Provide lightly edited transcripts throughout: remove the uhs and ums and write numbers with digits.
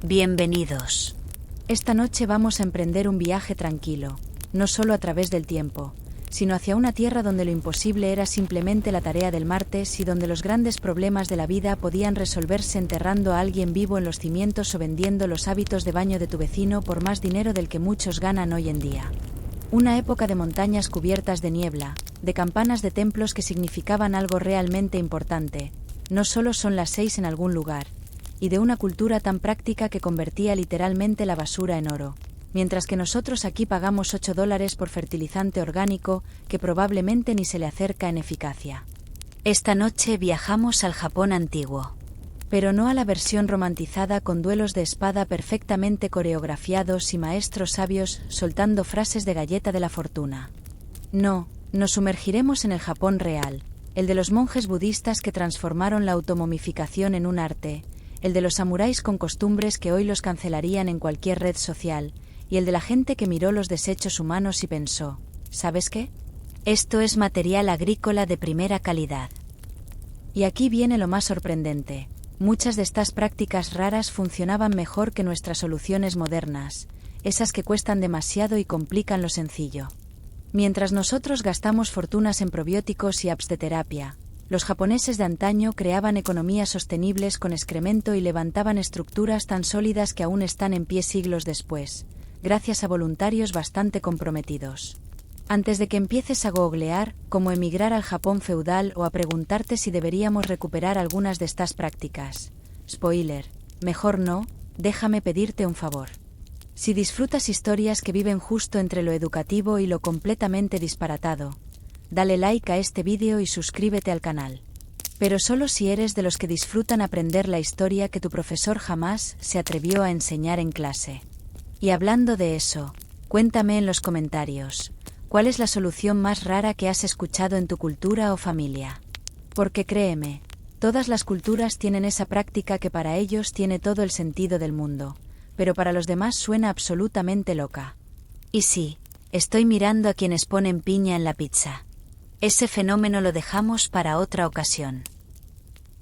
Bienvenidos. Esta noche vamos a emprender un viaje tranquilo, no solo a través del tiempo, sino hacia una tierra donde lo imposible era simplemente la tarea del martes y donde los grandes problemas de la vida podían resolverse enterrando a alguien vivo en los cimientos o vendiendo los hábitos de baño de tu vecino por más dinero del que muchos ganan hoy en día. Una época de montañas cubiertas de niebla, de campanas de templos que significaban algo realmente importante, no solo son las 6 en algún lugar, y de una cultura tan práctica que convertía literalmente la basura en oro, mientras que nosotros aquí pagamos $8 por fertilizante orgánico que probablemente ni se le acerca en eficacia. Esta noche viajamos al Japón antiguo. Pero no a la versión romantizada con duelos de espada perfectamente coreografiados y maestros sabios soltando frases de galleta de la fortuna. No, nos sumergiremos en el Japón real, el de los monjes budistas que transformaron la automomificación en un arte, el de los samuráis con costumbres que hoy los cancelarían en cualquier red social, y el de la gente que miró los desechos humanos y pensó, ¿sabes qué? Esto es material agrícola de primera calidad. Y aquí viene lo más sorprendente. Muchas de estas prácticas raras funcionaban mejor que nuestras soluciones modernas, esas que cuestan demasiado y complican lo sencillo. Mientras nosotros gastamos fortunas en probióticos y apps de terapia, los japoneses de antaño creaban economías sostenibles con excremento y levantaban estructuras tan sólidas que aún están en pie siglos después, gracias a voluntarios bastante comprometidos. Antes de que empieces a googlear cómo emigrar al Japón feudal o a preguntarte si deberíamos recuperar algunas de estas prácticas, spoiler, mejor no, déjame pedirte un favor. Si disfrutas historias que viven justo entre lo educativo y lo completamente disparatado, dale like a este vídeo y suscríbete al canal. Pero solo si eres de los que disfrutan aprender la historia que tu profesor jamás se atrevió a enseñar en clase. Y hablando de eso, cuéntame en los comentarios, ¿cuál es la solución más rara que has escuchado en tu cultura o familia? Porque créeme, todas las culturas tienen esa práctica que para ellos tiene todo el sentido del mundo, pero para los demás suena absolutamente loca. Y sí, estoy mirando a quienes ponen piña en la pizza. Ese fenómeno lo dejamos para otra ocasión.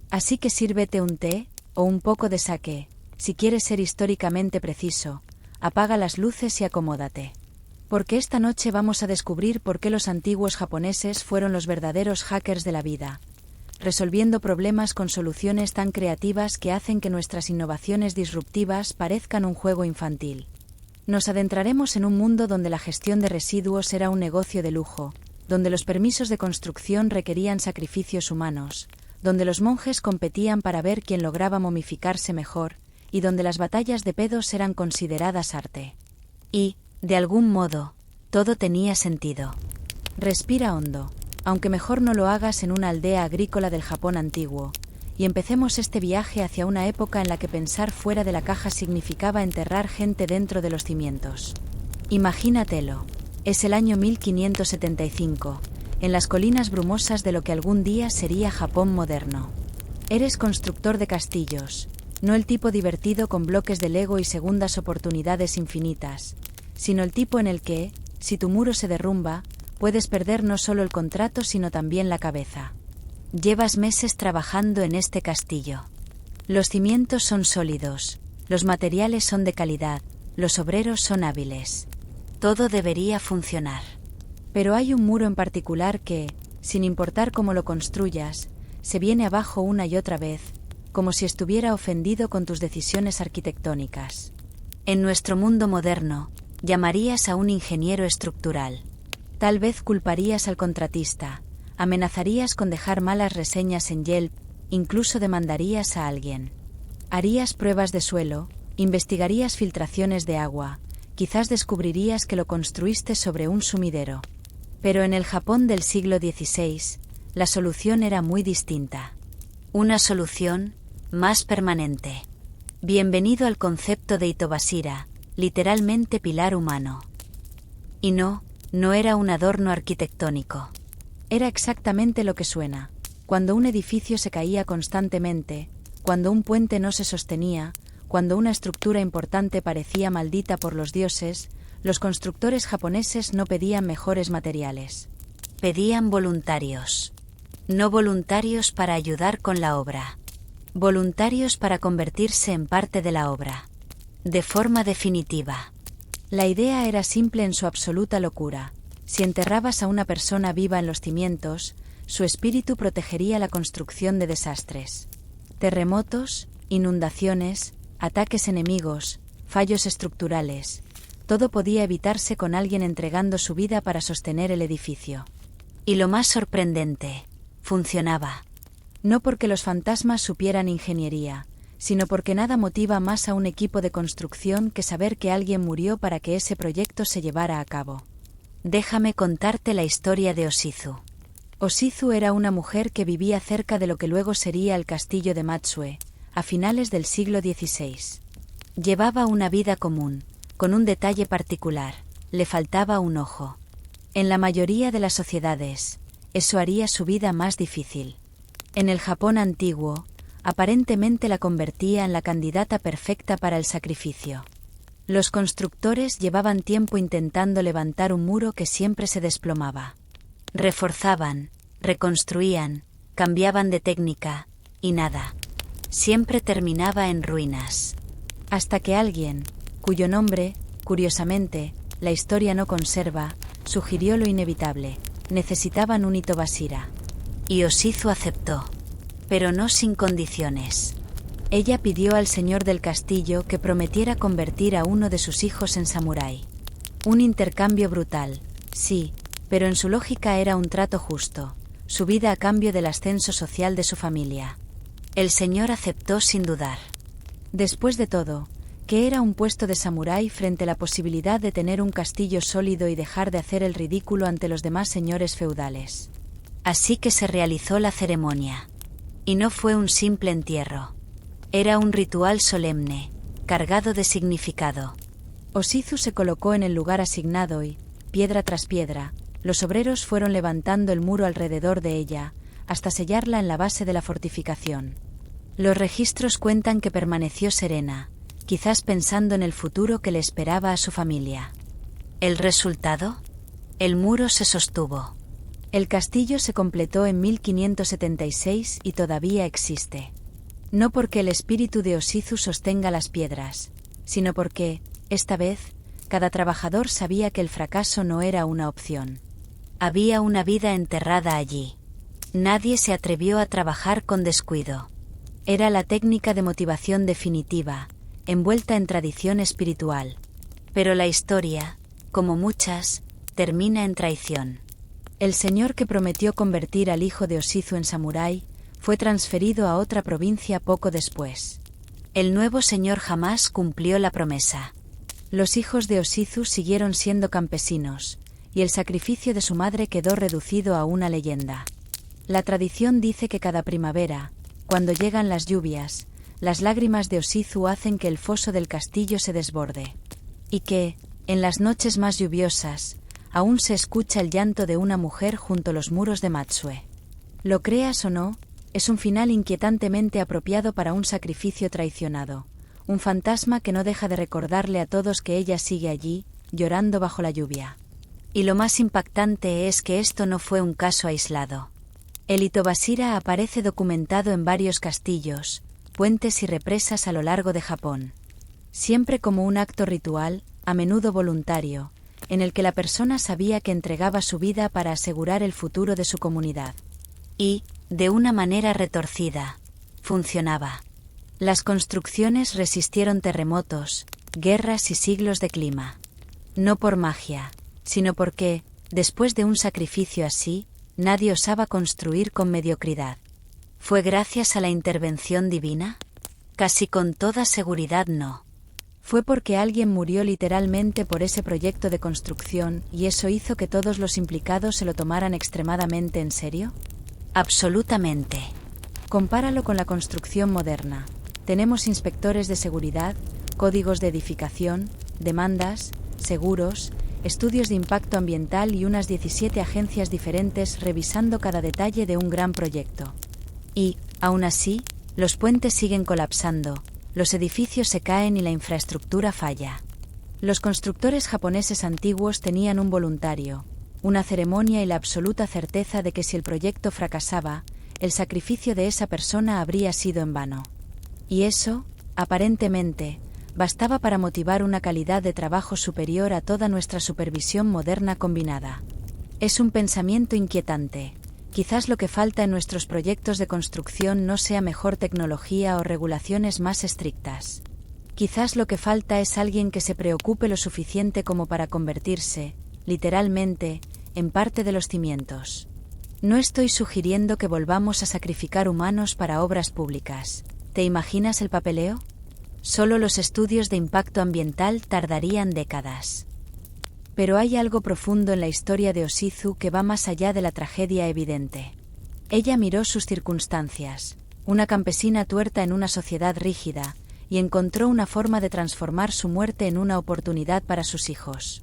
Así que sírvete un té, o un poco de sake, si quieres ser históricamente preciso, apaga las luces y acomódate. Porque esta noche vamos a descubrir por qué los antiguos japoneses fueron los verdaderos hackers de la vida, resolviendo problemas con soluciones tan creativas que hacen que nuestras innovaciones disruptivas parezcan un juego infantil. Nos adentraremos en un mundo donde la gestión de residuos era un negocio de lujo, donde los permisos de construcción requerían sacrificios humanos, donde los monjes competían para ver quién lograba momificarse mejor, y donde las batallas de pedos eran consideradas arte. Y, de algún modo, todo tenía sentido. Respira hondo, aunque mejor no lo hagas en una aldea agrícola del Japón antiguo, y empecemos este viaje hacia una época en la que pensar fuera de la caja significaba enterrar gente dentro de los cimientos. Imagínatelo. Es el año 1575, en las colinas brumosas de lo que algún día sería Japón moderno. Eres constructor de castillos, no el tipo divertido con bloques de Lego y segundas oportunidades infinitas, sino el tipo en el que, si tu muro se derrumba, puedes perder no solo el contrato sino también la cabeza. Llevas meses trabajando en este castillo. Los cimientos son sólidos, los materiales son de calidad, los obreros son hábiles. Todo debería funcionar. Pero hay un muro en particular que, sin importar cómo lo construyas, se viene abajo una y otra vez, como si estuviera ofendido con tus decisiones arquitectónicas. En nuestro mundo moderno, llamarías a un ingeniero estructural. Tal vez culparías al contratista, amenazarías con dejar malas reseñas en Yelp, incluso demandarías a alguien. Harías pruebas de suelo, investigarías filtraciones de agua, quizás descubrirías que lo construiste sobre un sumidero. Pero en el Japón del siglo XVI, la solución era muy distinta. Una solución más permanente. Bienvenido al concepto de Itobashira, literalmente pilar humano. Y no era un adorno arquitectónico. Era exactamente lo que suena. Cuando un edificio se caía constantemente, cuando un puente no se sostenía, cuando una estructura importante parecía maldita por los dioses, los constructores japoneses no pedían mejores materiales. Pedían voluntarios. No voluntarios para ayudar con la obra. Voluntarios para convertirse en parte de la obra. De forma definitiva. La idea era simple en su absoluta locura. Si enterrabas a una persona viva en los cimientos, su espíritu protegería la construcción de desastres. Terremotos, inundaciones, ataques enemigos, fallos estructurales. Todo podía evitarse con alguien entregando su vida para sostener el edificio. Y lo más sorprendente, funcionaba. No porque los fantasmas supieran ingeniería, sino porque nada motiva más a un equipo de construcción que saber que alguien murió para que ese proyecto se llevara a cabo. Déjame contarte la historia de Osizu. Osizu era una mujer que vivía cerca de lo que luego sería el castillo de Matsue, a finales del siglo XVI. Llevaba una vida común, con un detalle particular: le faltaba un ojo. En la mayoría de las sociedades, eso haría su vida más difícil. En el Japón antiguo, aparentemente la convertía en la candidata perfecta para el sacrificio. Los constructores llevaban tiempo intentando levantar un muro que siempre se desplomaba. Reforzaban, reconstruían, cambiaban de técnica, y nada. Siempre terminaba en ruinas. Hasta que alguien, cuyo nombre, curiosamente, la historia no conserva, sugirió lo inevitable: necesitaban un Itobashira. Y Osizu aceptó. Pero no sin condiciones. Ella pidió al señor del castillo que prometiera convertir a uno de sus hijos en samurái. Un intercambio brutal, sí, pero en su lógica era un trato justo, su vida a cambio del ascenso social de su familia. El señor aceptó sin dudar. Después de todo, ¿qué era un puesto de samurái frente a la posibilidad de tener un castillo sólido y dejar de hacer el ridículo ante los demás señores feudales? Así que se realizó la ceremonia. Y no fue un simple entierro. Era un ritual solemne, cargado de significado. Osizu se colocó en el lugar asignado y, piedra tras piedra, los obreros fueron levantando el muro alrededor de ella, hasta sellarla en la base de la fortificación. Los registros cuentan que permaneció serena, quizás pensando en el futuro que le esperaba a su familia. ¿El resultado? El muro se sostuvo. El castillo se completó en 1576 y todavía existe. No porque el espíritu de Osizu sostenga las piedras, sino porque, esta vez, cada trabajador sabía que el fracaso no era una opción. Había una vida enterrada allí. Nadie se atrevió a trabajar con descuido. Era la técnica de motivación definitiva, envuelta en tradición espiritual. Pero la historia, como muchas, termina en traición. El señor que prometió convertir al hijo de Osizu en samurái fue transferido a otra provincia poco después. El nuevo señor jamás cumplió la promesa. Los hijos de Osizu siguieron siendo campesinos, y el sacrificio de su madre quedó reducido a una leyenda. La tradición dice que cada primavera, cuando llegan las lluvias, las lágrimas de Osizu hacen que el foso del castillo se desborde. Y que, en las noches más lluviosas, aún se escucha el llanto de una mujer junto a los muros de Matsue. Lo creas o no, es un final inquietantemente apropiado para un sacrificio traicionado, un fantasma que no deja de recordarle a todos que ella sigue allí, llorando bajo la lluvia. Y lo más impactante es que esto no fue un caso aislado. El Itobashira aparece documentado en varios castillos, puentes y represas a lo largo de Japón. Siempre como un acto ritual, a menudo voluntario, en el que la persona sabía que entregaba su vida para asegurar el futuro de su comunidad. Y, de una manera retorcida, funcionaba. Las construcciones resistieron terremotos, guerras y siglos de clima. No por magia, sino porque, después de un sacrificio así, nadie osaba construir con mediocridad. ¿Fue gracias a la intervención divina? Casi con toda seguridad no. Fue porque alguien murió literalmente por ese proyecto de construcción y eso hizo que todos los implicados se lo tomaran extremadamente en serio. Absolutamente. Compáralo con la construcción moderna. Tenemos inspectores de seguridad, códigos de edificación, demandas, seguros, estudios de impacto ambiental y unas 17 agencias diferentes revisando cada detalle de un gran proyecto. Y, aún así, los puentes siguen colapsando, los edificios se caen y la infraestructura falla. Los constructores japoneses antiguos tenían un voluntario, una ceremonia y la absoluta certeza de que si el proyecto fracasaba, el sacrificio de esa persona habría sido en vano. Y eso, aparentemente, bastaba para motivar una calidad de trabajo superior a toda nuestra supervisión moderna combinada. Es un pensamiento inquietante. Quizás lo que falta en nuestros proyectos de construcción no sea mejor tecnología o regulaciones más estrictas. Quizás lo que falta es alguien que se preocupe lo suficiente como para convertirse, literalmente, en parte de los cimientos. No estoy sugiriendo que volvamos a sacrificar humanos para obras públicas. ¿Te imaginas el papeleo? Solo los estudios de impacto ambiental tardarían décadas. Pero hay algo profundo en la historia de Osizu que va más allá de la tragedia evidente. Ella miró sus circunstancias, una campesina tuerta en una sociedad rígida, y encontró una forma de transformar su muerte en una oportunidad para sus hijos.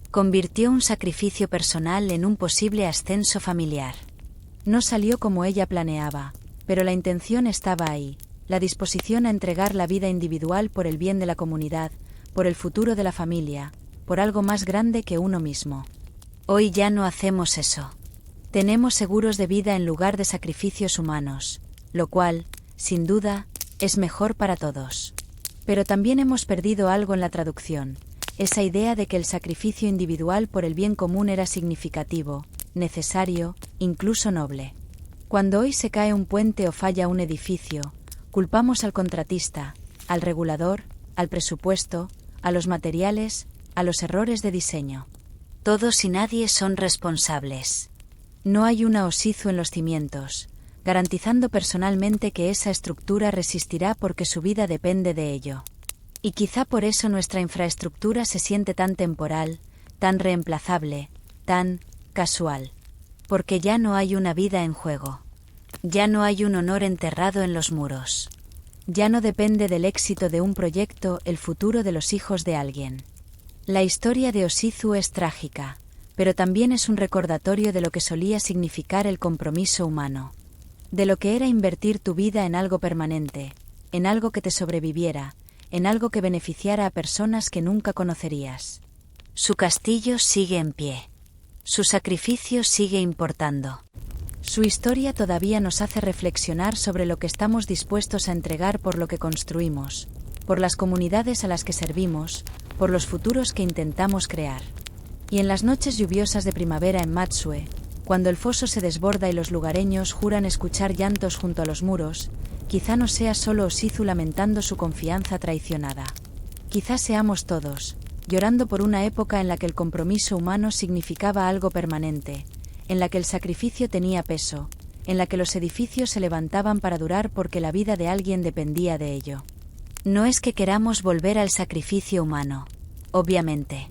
Convirtió un sacrificio personal en un posible ascenso familiar. No salió como ella planeaba, pero la intención estaba ahí, la disposición a entregar la vida individual por el bien de la comunidad, por el futuro de la familia, por algo más grande que uno mismo. Hoy ya no hacemos eso. Tenemos seguros de vida en lugar de sacrificios humanos, lo cual, sin duda, es mejor para todos. Pero también hemos perdido algo en la traducción, esa idea de que el sacrificio individual por el bien común era significativo, necesario, incluso noble. Cuando hoy se cae un puente o falla un edificio, culpamos al contratista, al regulador, al presupuesto, a los materiales, a los errores de diseño. Todos y nadie son responsables. No hay una Osizu en los cimientos, garantizando personalmente que esa estructura resistirá porque su vida depende de ello. Y quizá por eso nuestra infraestructura se siente tan temporal, tan reemplazable, tan casual. Porque ya no hay una vida en juego. Ya no hay un honor enterrado en los muros. Ya no depende del éxito de un proyecto el futuro de los hijos de alguien. La historia de Osizu es trágica, pero también es un recordatorio de lo que solía significar el compromiso humano. De lo que era invertir tu vida en algo permanente, en algo que te sobreviviera, en algo que beneficiara a personas que nunca conocerías. Su castillo sigue en pie. Su sacrificio sigue importando. Su historia todavía nos hace reflexionar sobre lo que estamos dispuestos a entregar por lo que construimos, por las comunidades a las que servimos, por los futuros que intentamos crear. Y en las noches lluviosas de primavera en Matsue, cuando el foso se desborda y los lugareños juran escuchar llantos junto a los muros, quizá no sea solo Osizu lamentando su confianza traicionada. Quizá seamos todos, llorando por una época en la que el compromiso humano significaba algo permanente, en la que el sacrificio tenía peso, en la que los edificios se levantaban para durar porque la vida de alguien dependía de ello. No es que queramos volver al sacrificio humano, obviamente.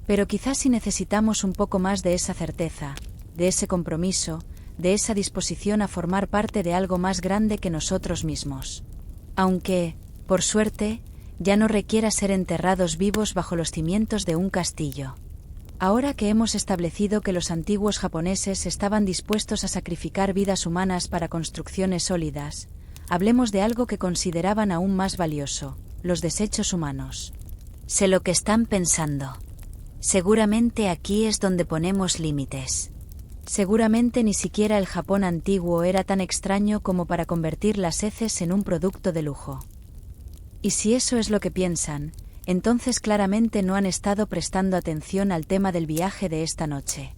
Pero quizás sí necesitamos un poco más de esa certeza, de ese compromiso, de esa disposición a formar parte de algo más grande que nosotros mismos. Aunque, por suerte, ya no requiera ser enterrados vivos bajo los cimientos de un castillo. Ahora que hemos establecido que los antiguos japoneses estaban dispuestos a sacrificar vidas humanas para construcciones sólidas, hablemos de algo que consideraban aún más valioso, los desechos humanos. Sé lo que están pensando. Seguramente aquí es donde ponemos límites. Seguramente ni siquiera el Japón antiguo era tan extraño como para convertir las heces en un producto de lujo. Y si eso es lo que piensan, entonces claramente no han estado prestando atención al tema del viaje de esta noche.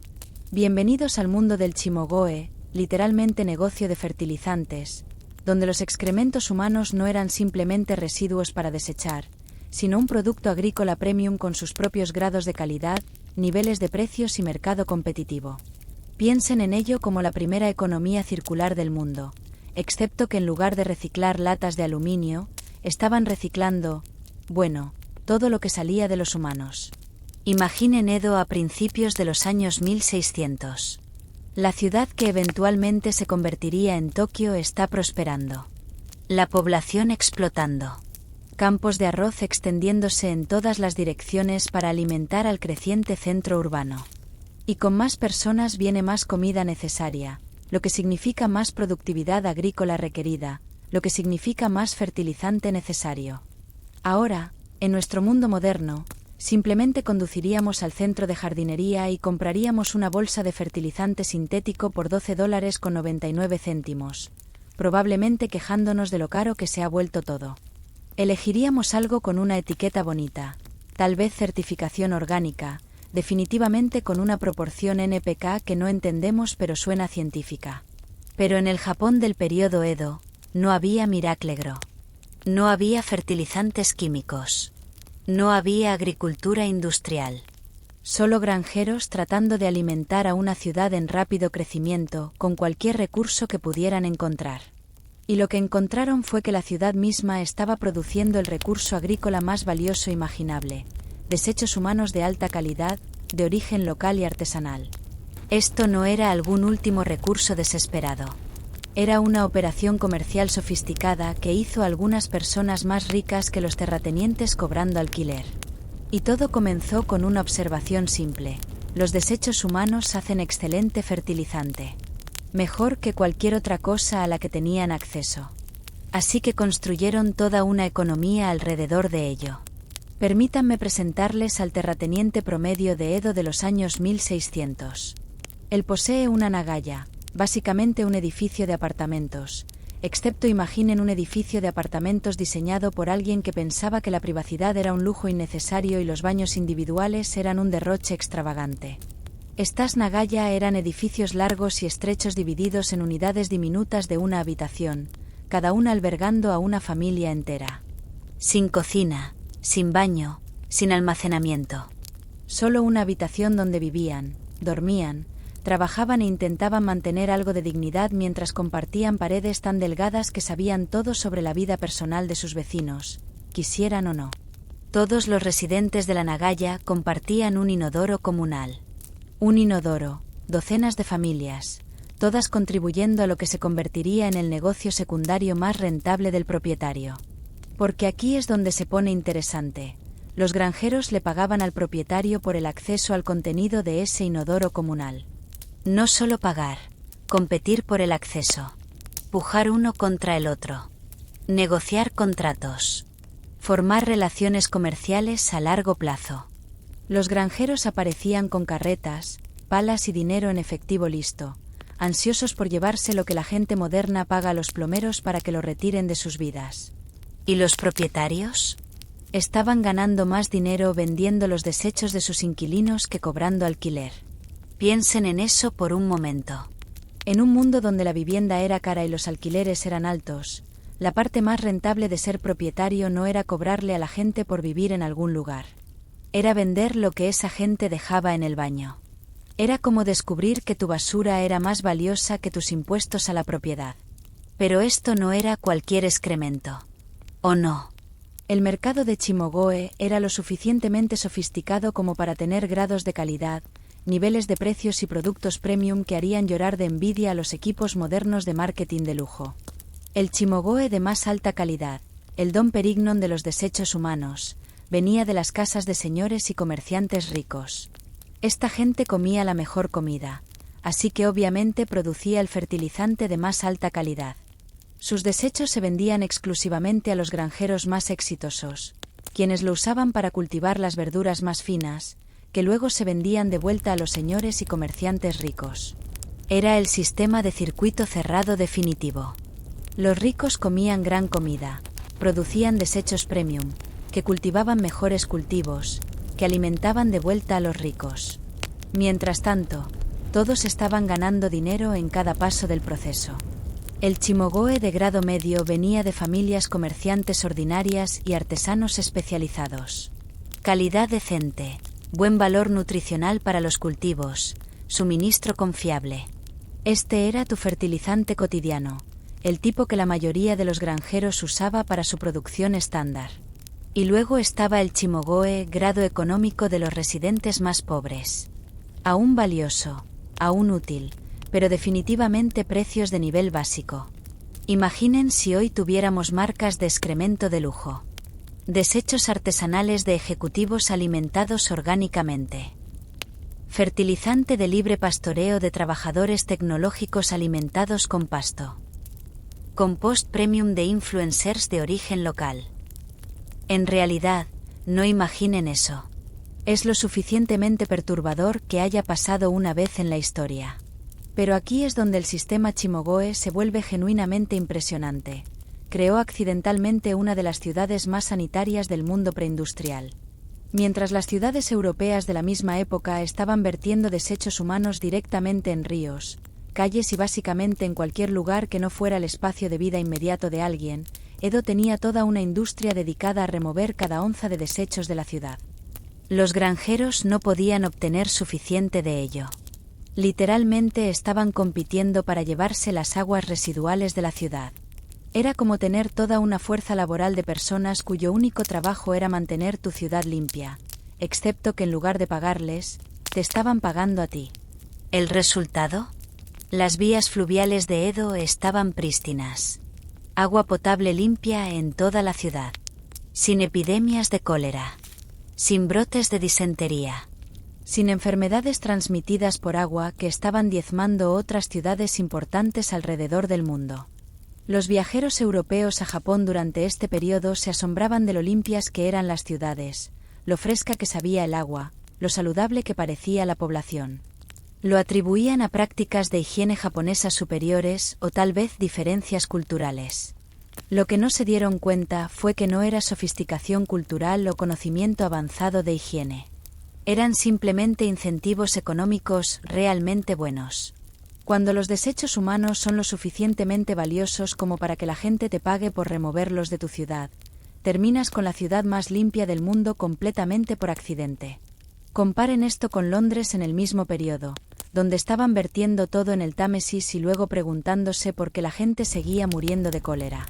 Bienvenidos al mundo del chimogoe, literalmente negocio de fertilizantes, donde los excrementos humanos no eran simplemente residuos para desechar, sino un producto agrícola premium con sus propios grados de calidad, niveles de precios y mercado competitivo. Piensen en ello como la primera economía circular del mundo, excepto que en lugar de reciclar latas de aluminio, estaban reciclando, bueno, todo lo que salía de los humanos. Imaginen Edo a principios de los años 1600. La ciudad que eventualmente se convertiría en Tokio está prosperando. La población explotando. Campos de arroz extendiéndose en todas las direcciones para alimentar al creciente centro urbano. Y con más personas viene más comida necesaria, lo que significa más productividad agrícola requerida, lo que significa más fertilizante necesario. Ahora, en nuestro mundo moderno, simplemente conduciríamos al centro de jardinería y compraríamos una bolsa de fertilizante sintético por $12.99, probablemente quejándonos de lo caro que se ha vuelto todo. Elegiríamos algo con una etiqueta bonita, tal vez certificación orgánica, definitivamente con una proporción NPK que no entendemos pero suena científica. Pero en el Japón del período Edo, no había Miracle Gro. No había fertilizantes químicos. No había agricultura industrial. Solo granjeros tratando de alimentar a una ciudad en rápido crecimiento con cualquier recurso que pudieran encontrar. Y lo que encontraron fue que la ciudad misma estaba produciendo el recurso agrícola más valioso imaginable, desechos humanos de alta calidad, de origen local y artesanal. Esto no era algún último recurso desesperado. Era una operación comercial sofisticada que hizo a algunas personas más ricas que los terratenientes cobrando alquiler. Y todo comenzó con una observación simple: los desechos humanos hacen excelente fertilizante. Mejor que cualquier otra cosa a la que tenían acceso. Así que construyeron toda una economía alrededor de ello. Permítanme presentarles al terrateniente promedio de Edo de los años 1600. Él posee una nagaya, básicamente un edificio de apartamentos, excepto imaginen un edificio de apartamentos diseñado por alguien que pensaba que la privacidad era un lujo innecesario y los baños individuales eran un derroche extravagante. Estas nagaya eran edificios largos y estrechos divididos en unidades diminutas de una habitación, cada una albergando a una familia entera. Sin cocina, sin baño, sin almacenamiento. Solo una habitación donde vivían, dormían, trabajaban e intentaban mantener algo de dignidad mientras compartían paredes tan delgadas que sabían todo sobre la vida personal de sus vecinos, quisieran o no. Todos los residentes de la nagaya compartían un inodoro comunal. Un inodoro, docenas de familias, todas contribuyendo a lo que se convertiría en el negocio secundario más rentable del propietario. Porque aquí es donde se pone interesante. Los granjeros le pagaban al propietario por el acceso al contenido de ese inodoro comunal. No solo pagar, competir por el acceso. Pujar uno contra el otro. Negociar contratos. Formar relaciones comerciales a largo plazo. Los granjeros aparecían con carretas, palas y dinero en efectivo listo, ansiosos por llevarse lo que la gente moderna paga a los plomeros para que lo retiren de sus vidas. ¿Y los propietarios? Estaban ganando más dinero vendiendo los desechos de sus inquilinos que cobrando alquiler. Piensen en eso por un momento. En un mundo donde la vivienda era cara y los alquileres eran altos, la parte más rentable de ser propietario no era cobrarle a la gente por vivir en algún lugar. Era vender lo que esa gente dejaba en el baño. Era como descubrir que tu basura era más valiosa que tus impuestos a la propiedad. Pero esto no era cualquier excremento. ¿O no? El mercado de Chimogoe era lo suficientemente sofisticado como para tener grados de calidad, niveles de precios y productos premium que harían llorar de envidia a los equipos modernos de marketing de lujo. El Chimogoe de más alta calidad, el Dom Perignon de los desechos humanos, venía de las casas de señores y comerciantes ricos. Esta gente comía la mejor comida, así que obviamente producía el fertilizante de más alta calidad. Sus desechos se vendían exclusivamente a los granjeros más exitosos, quienes lo usaban para cultivar las verduras más finas, que luego se vendían de vuelta a los señores y comerciantes ricos. Era el sistema de circuito cerrado definitivo. Los ricos comían gran comida, producían desechos premium, que cultivaban mejores cultivos, que alimentaban de vuelta a los ricos. Mientras tanto, todos estaban ganando dinero en cada paso del proceso. El Chimogoe de grado medio venía de familias comerciantes ordinarias y artesanos especializados. Calidad decente, buen valor nutricional para los cultivos, suministro confiable. Este era tu fertilizante cotidiano, el tipo que la mayoría de los granjeros usaba para su producción estándar. Y luego estaba el Chimogoe, grado económico de los residentes más pobres. Aún valioso, aún útil, pero definitivamente precios de nivel básico. Imaginen si hoy tuviéramos marcas de excremento de lujo. Desechos artesanales de ejecutivos alimentados orgánicamente. Fertilizante de libre pastoreo de trabajadores tecnológicos alimentados con pasto. Compost premium de influencers de origen local. En realidad, no imaginen eso. Es lo suficientemente perturbador que haya pasado una vez en la historia. Pero aquí es donde el sistema Chimogoe se vuelve genuinamente impresionante. creó accidentalmente una de las ciudades más sanitarias del mundo preindustrial. Mientras las ciudades europeas de la misma época estaban vertiendo desechos humanos directamente en ríos, calles y básicamente en cualquier lugar que no fuera el espacio de vida inmediato de alguien, Edo tenía toda una industria dedicada a remover cada onza de desechos de la ciudad. Los granjeros no podían obtener suficiente de ello. Literalmente estaban compitiendo para llevarse las aguas residuales de la ciudad. Era como tener toda una fuerza laboral de personas cuyo único trabajo era mantener tu ciudad limpia, excepto que en lugar de pagarles, te estaban pagando a ti. ¿El resultado? Las vías fluviales de Edo estaban prístinas. Agua potable limpia en toda la ciudad. Sin epidemias de cólera. Sin brotes de disentería. Sin enfermedades transmitidas por agua que estaban diezmando otras ciudades importantes alrededor del mundo. Los viajeros europeos a Japón durante este periodo se asombraban de lo limpias que eran las ciudades, lo fresca que sabía el agua, lo saludable que parecía la población. Lo atribuían a prácticas de higiene japonesas superiores o tal vez diferencias culturales. Lo que no se dieron cuenta fue que no era sofisticación cultural o conocimiento avanzado de higiene. Eran simplemente incentivos económicos realmente buenos. Cuando los desechos humanos son lo suficientemente valiosos como para que la gente te pague por removerlos de tu ciudad, terminas con la ciudad más limpia del mundo completamente por accidente. Comparen esto con Londres en el mismo periodo, donde estaban vertiendo todo en el Támesis y luego preguntándose por qué la gente seguía muriendo de cólera.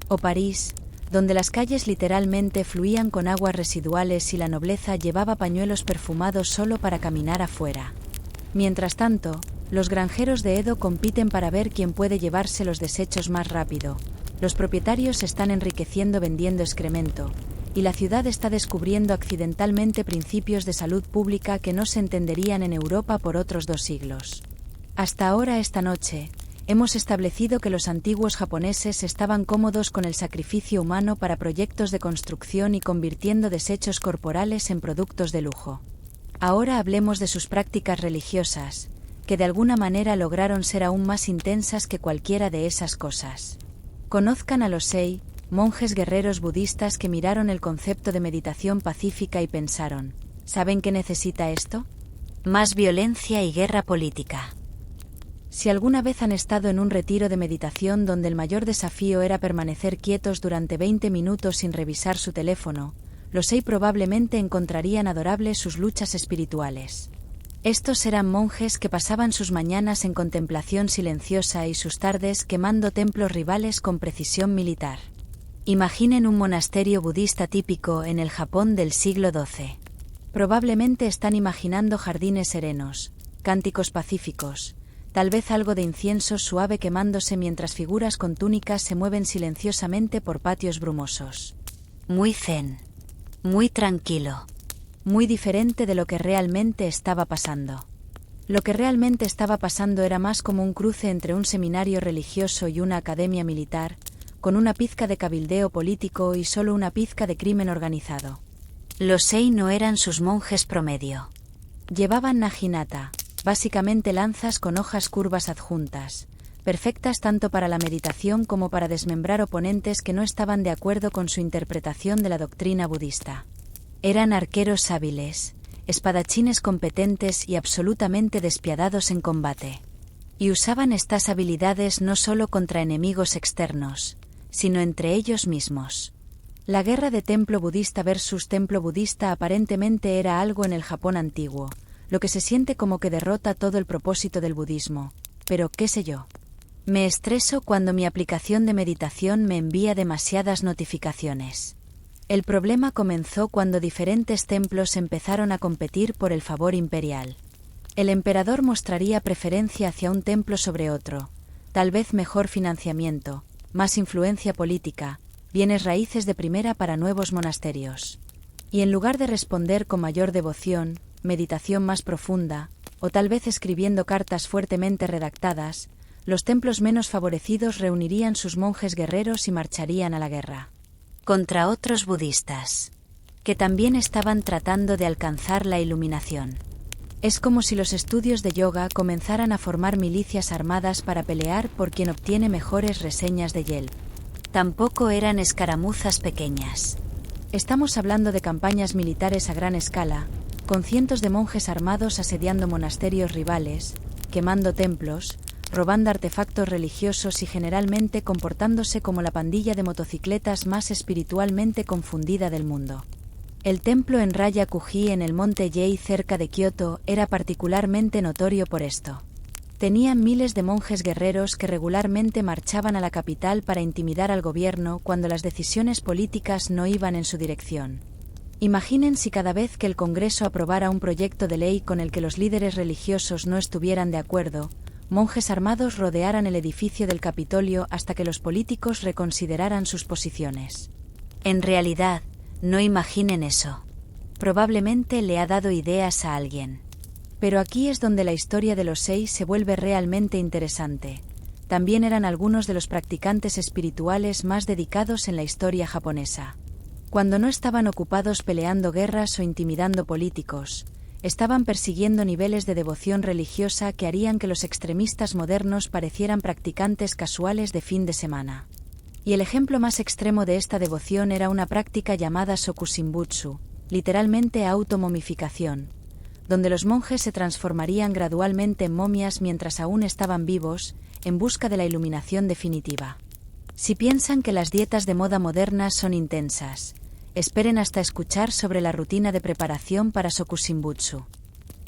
O París, donde las calles literalmente fluían con aguas residuales y la nobleza llevaba pañuelos perfumados solo para caminar afuera. Mientras tanto, los granjeros de Edo compiten para ver quién puede llevarse los desechos más rápido. Los propietarios están enriqueciendo vendiendo excremento, y la ciudad está descubriendo accidentalmente principios de salud pública que no se entenderían en Europa por otros 2 siglos. Hasta ahora esta noche, hemos establecido que los antiguos japoneses estaban cómodos con el sacrificio humano para proyectos de construcción y convirtiendo desechos corporales en productos de lujo. Ahora hablemos de sus prácticas religiosas, que de alguna manera lograron ser aún más intensas que cualquiera de esas cosas. Conozcan a los Sei, monjes guerreros budistas que miraron el concepto de meditación pacífica y pensaron, ¿saben qué necesita esto? Más violencia y guerra política. Si alguna vez han estado en un retiro de meditación donde el mayor desafío era permanecer quietos durante 20 minutos sin revisar su teléfono, los Sei probablemente encontrarían adorables sus luchas espirituales. Estos eran monjes que pasaban sus mañanas en contemplación silenciosa y sus tardes quemando templos rivales con precisión militar. Imaginen un monasterio budista típico en el Japón del siglo XII. Probablemente están imaginando jardines serenos, cánticos pacíficos, tal vez algo de incienso suave quemándose mientras figuras con túnicas se mueven silenciosamente por patios brumosos. Muy zen. Muy tranquilo. Muy diferente de lo que realmente estaba pasando. Lo que realmente estaba pasando era más como un cruce entre un seminario religioso y una academia militar, con una pizca de cabildeo político y solo una pizca de crimen organizado. Los Sei no eran sus monjes promedio. Llevaban naginata, básicamente lanzas con hojas curvas adjuntas, perfectas tanto para la meditación como para desmembrar oponentes que no estaban de acuerdo con su interpretación de la doctrina budista. Eran arqueros hábiles, espadachines competentes y absolutamente despiadados en combate. Y usaban estas habilidades no solo contra enemigos externos, sino entre ellos mismos. La guerra de templo budista versus templo budista aparentemente era algo en el Japón antiguo, lo que se siente como que derrota todo el propósito del budismo, pero qué sé yo. Me estreso cuando mi aplicación de meditación me envía demasiadas notificaciones. El problema comenzó cuando diferentes templos empezaron a competir por el favor imperial. El emperador mostraría preferencia hacia un templo sobre otro, tal vez mejor financiamiento, más influencia política, bienes raíces de primera para nuevos monasterios. Y en lugar de responder con mayor devoción, meditación más profunda, o tal vez escribiendo cartas fuertemente redactadas, los templos menos favorecidos reunirían sus monjes guerreros y marcharían a la guerra. Contra otros budistas, que también estaban tratando de alcanzar la iluminación. Es como si los estudios de yoga comenzaran a formar milicias armadas para pelear por quien obtiene mejores reseñas de Yelp. Tampoco eran escaramuzas pequeñas. Estamos hablando de campañas militares a gran escala, con cientos de monjes armados asediando monasterios rivales, quemando templos, robando artefactos religiosos y generalmente comportándose como la pandilla de motocicletas más espiritualmente confundida del mundo. El templo en Raya-Kuji en el monte Yei cerca de Kioto era particularmente notorio por esto. Tenían miles de monjes guerreros que regularmente marchaban a la capital para intimidar al gobierno cuando las decisiones políticas no iban en su dirección. Imaginen si cada vez que el Congreso aprobara un proyecto de ley con el que los líderes religiosos no estuvieran de acuerdo, monjes armados rodearan el edificio del Capitolio hasta que los políticos reconsideraran sus posiciones. En realidad, no imaginen eso. Probablemente le ha dado ideas a alguien. Pero aquí es donde la historia de los 6 se vuelve realmente interesante. También eran algunos de los practicantes espirituales más dedicados en la historia japonesa. Cuando no estaban ocupados peleando guerras o intimidando políticos, estaban persiguiendo niveles de devoción religiosa que harían que los extremistas modernos parecieran practicantes casuales de fin de semana. Y el ejemplo más extremo de esta devoción era una práctica llamada Sokushinbutsu, literalmente automomificación, donde los monjes se transformarían gradualmente en momias mientras aún estaban vivos, en busca de la iluminación definitiva. Si piensan que las dietas de moda modernas son intensas, esperen hasta escuchar sobre la rutina de preparación para Sokushinbutsu.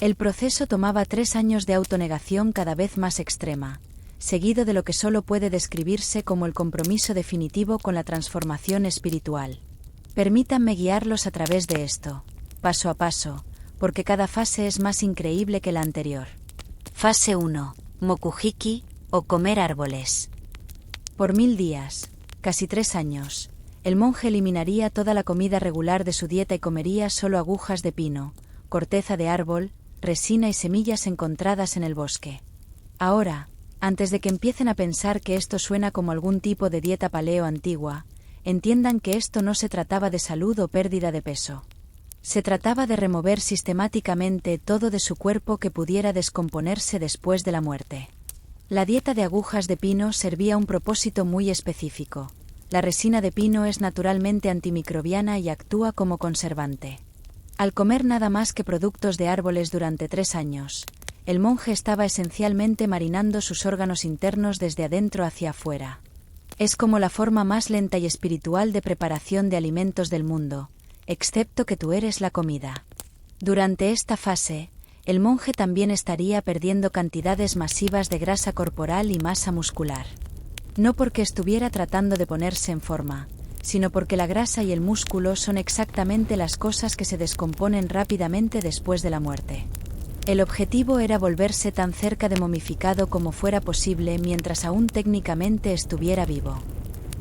El proceso tomaba 3 años de autonegación cada vez más extrema, seguido de lo que solo puede describirse como el compromiso definitivo con la transformación espiritual. Permítanme guiarlos a través de esto, paso a paso, porque cada fase es más increíble que la anterior. Fase 1. Mokuhiki, o comer árboles. Por 1000 días, casi 3 años, el monje eliminaría toda la comida regular de su dieta y comería solo agujas de pino, corteza de árbol, resina y semillas encontradas en el bosque. Ahora, antes de que empiecen a pensar que esto suena como algún tipo de dieta paleo antigua, entiendan que esto no se trataba de salud o pérdida de peso. Se trataba de remover sistemáticamente todo de su cuerpo que pudiera descomponerse después de la muerte. La dieta de agujas de pino servía un propósito muy específico. La resina de pino es naturalmente antimicrobiana y actúa como conservante. Al comer nada más que productos de árboles durante 3 años, el monje estaba esencialmente marinando sus órganos internos desde adentro hacia afuera. Es como la forma más lenta y espiritual de preparación de alimentos del mundo, excepto que tú eres la comida. Durante esta fase, el monje también estaría perdiendo cantidades masivas de grasa corporal y masa muscular. No porque estuviera tratando de ponerse en forma, sino porque la grasa y el músculo son exactamente las cosas que se descomponen rápidamente después de la muerte. El objetivo era volverse tan cerca de momificado como fuera posible mientras aún técnicamente estuviera vivo.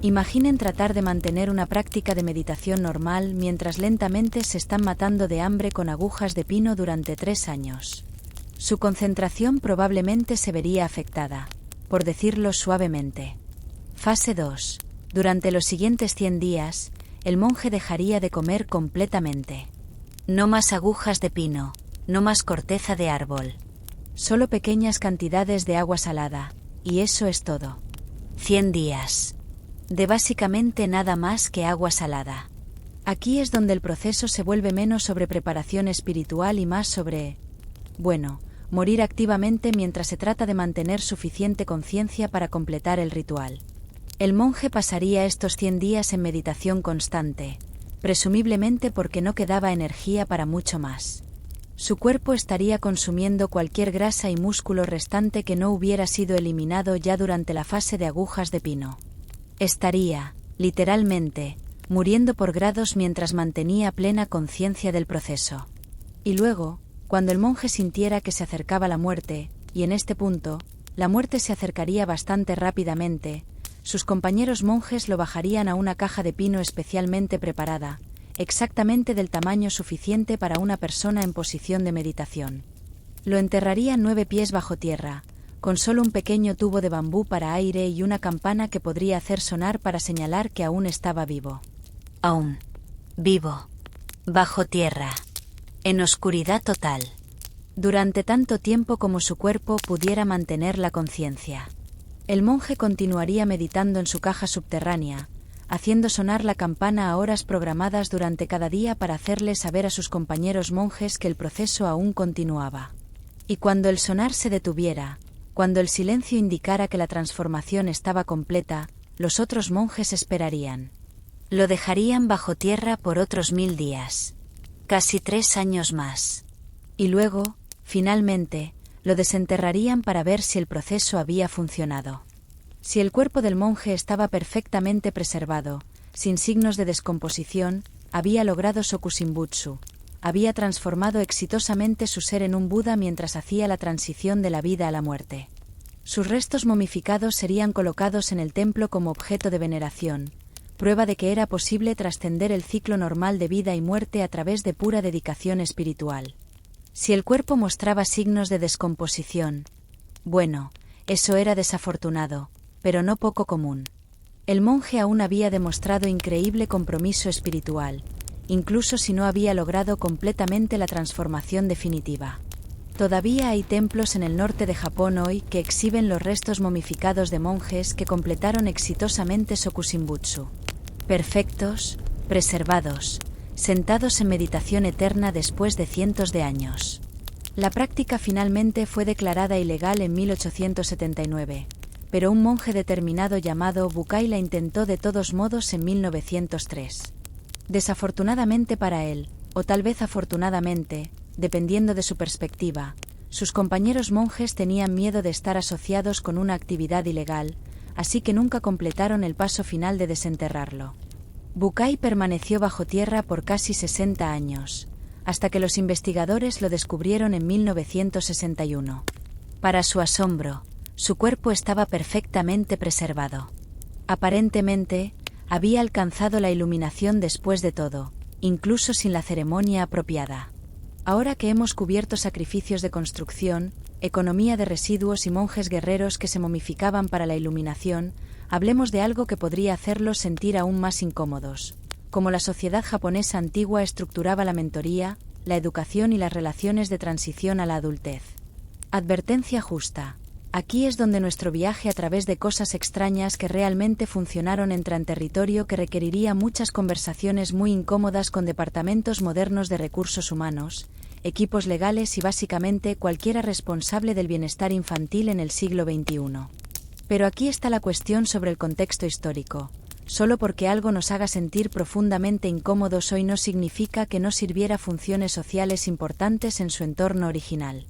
Imaginen tratar de mantener una práctica de meditación normal mientras lentamente se están matando de hambre con agujas de pino durante 3 años. Su concentración probablemente se vería afectada, por decirlo suavemente. Fase 2. Durante los siguientes 100 días, el monje dejaría de comer completamente. No más agujas de pino, no más corteza de árbol. Solo pequeñas cantidades de agua salada, y eso es todo. 100 días. De básicamente nada más que agua salada. Aquí es donde el proceso se vuelve menos sobre preparación espiritual y más sobre, morir activamente mientras se trata de mantener suficiente conciencia para completar el ritual. El monje pasaría estos 100 días en meditación constante, presumiblemente porque no quedaba energía para mucho más. Su cuerpo estaría consumiendo cualquier grasa y músculo restante que no hubiera sido eliminado ya durante la fase de agujas de pino. Estaría, literalmente, muriendo por grados mientras mantenía plena conciencia del proceso. Y luego, cuando el monje sintiera que se acercaba la muerte, y en este punto, la muerte se acercaría bastante rápidamente, sus compañeros monjes lo bajarían a una caja de pino especialmente preparada, exactamente del tamaño suficiente para una persona en posición de meditación. Lo enterrarían 9 pies bajo tierra, con solo un pequeño tubo de bambú para aire y una campana que podría hacer sonar para señalar que aún estaba vivo. Aún vivo. Bajo tierra. En oscuridad total. Durante tanto tiempo como su cuerpo pudiera mantener la conciencia. El monje continuaría meditando en su caja subterránea, haciendo sonar la campana a horas programadas durante cada día para hacerle saber a sus compañeros monjes que el proceso aún continuaba. Y cuando el sonar se detuviera, cuando el silencio indicara que la transformación estaba completa, los otros monjes esperarían. Lo dejarían bajo tierra por otros 1000 días. Casi 3 años más. Y luego, finalmente, lo desenterrarían para ver si el proceso había funcionado. Si el cuerpo del monje estaba perfectamente preservado, sin signos de descomposición, había logrado Sokusimbutsu. Había transformado exitosamente su ser en un Buda mientras hacía la transición de la vida a la muerte. Sus restos momificados serían colocados en el templo como objeto de veneración, prueba de que era posible trascender el ciclo normal de vida y muerte a través de pura dedicación espiritual. Si el cuerpo mostraba signos de descomposición, bueno, eso era desafortunado, pero no poco común. El monje aún había demostrado increíble compromiso espiritual, incluso si no había logrado completamente la transformación definitiva. Todavía hay templos en el norte de Japón hoy que exhiben los restos momificados de monjes que completaron exitosamente Sokusimbutsu. Perfectos, preservados, sentados en meditación eterna después de cientos de años. La práctica finalmente fue declarada ilegal en 1879, pero un monje determinado llamado Bukai la intentó de todos modos en 1903. Desafortunadamente para él, o tal vez afortunadamente, dependiendo de su perspectiva, sus compañeros monjes tenían miedo de estar asociados con una actividad ilegal, así que nunca completaron el paso final de desenterrarlo. Bukai permaneció bajo tierra por casi 60 años, hasta que los investigadores lo descubrieron en 1961. Para su asombro, su cuerpo estaba perfectamente preservado. Aparentemente, había alcanzado la iluminación después de todo, incluso sin la ceremonia apropiada. Ahora que hemos cubierto sacrificios de construcción, economía de residuos y monjes guerreros que se momificaban para la iluminación, hablemos de algo que podría hacerlos sentir aún más incómodos, como la sociedad japonesa antigua estructuraba la mentoría, la educación y las relaciones de transición a la adultez. Advertencia justa. Aquí es donde nuestro viaje a través de cosas extrañas que realmente funcionaron entra en territorio que requeriría muchas conversaciones muy incómodas con departamentos modernos de recursos humanos, equipos legales y básicamente cualquiera responsable del bienestar infantil en el siglo XXI. Pero aquí está la cuestión sobre el contexto histórico. Solo porque algo nos haga sentir profundamente incómodos hoy no significa que no sirviera funciones sociales importantes en su entorno original.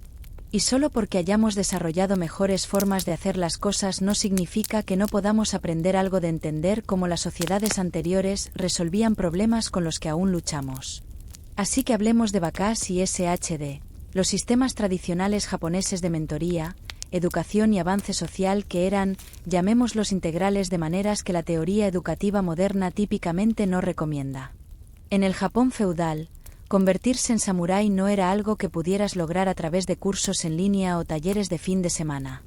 Y solo porque hayamos desarrollado mejores formas de hacer las cosas no significa que no podamos aprender algo de entender cómo las sociedades anteriores resolvían problemas con los que aún luchamos. Así que hablemos de BACAS y SHD, los sistemas tradicionales japoneses de mentoría, educación y avance social que eran, llamémoslos integrales de maneras que la teoría educativa moderna típicamente no recomienda. En el Japón feudal, convertirse en samurái no era algo que pudieras lograr a través de cursos en línea o talleres de fin de semana.